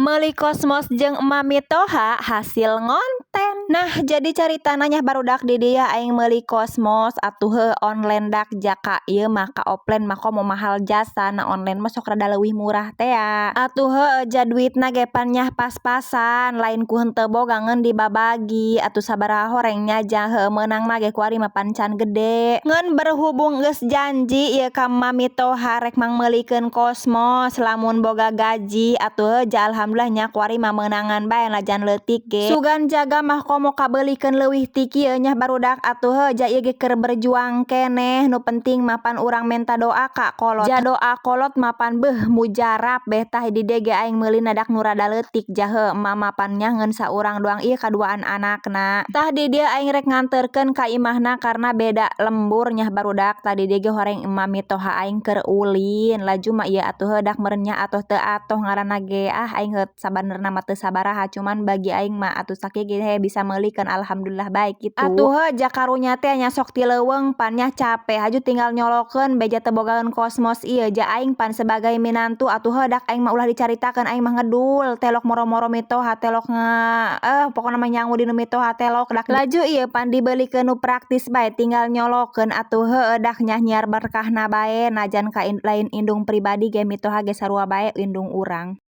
Meuli Kosmos jeung Mami Toha hasil ngonten. Nah, jadi carita nanya barudak di dia aing meuli Kosmos atuh heuh online dak jaka ieu mah ka offline mah komo mahal jasa na online mah sok rada leuwih murah teh ya. Atuh heuh ja duitna ge pan nyah pas-pasan lain ku henteu boga ngeun dibabagi atuh sabaraha horeng nyaja heuh meunang mah ge kuari mah pan can gede. Ngeun berhubung geus janji ieu ka Mami Toha rek mangmeulikeun Kosmos lamun boga gaji atuh heuh ja alhamdulillah nya kuari mah meunangan bae lajan leutik ge. Sugan jaga mah komo kabeulikeun leuwih ti kieu nya barudak atuh heuh ja ieu ge keur berjuang keneh nu penting mah pan urang menta doa ka kolot. Ja doa kolot mah pan beuh mujarab beh tah di dieu ge aing meuli nadak nu rada leutik ja heuh mama pan nya ngeun saurang doang ieu kaduaan anakna. Tah di dieu aing rek nganterkeun ka imahna karna beda lembur nya barudak tah di dieu ge horeng Mami Toha aing keur ulin laju mah ieu atuh heuh dak meureun nya atoh teu atoh ngaranna ge aing heuh sabenerna mah teu sabaraha cuman bagi aing mah atuh sakieu ge bisa meulikeun alhamdulillah bae kitu. Atuh heuh ja karunya teh nya sok ti leuweung pan nya capek haju tinggal nyolokeun beja teu bogaeun Kosmos ieu ja aing pan sebagai minantu atuh heuh dak aing mah ulah dicaritakeun aing mah ngedul telok moro-moro mitoha telok pokona mah nyangu dinu mitoha telok dak laju ieu pan dibeulikeun nu praktis bae tinggal nyolokeun atuh heuh dak nya nyiar berkahna bae najan ka lain indung pribadi ge mitoha ge sarua bae indung urang.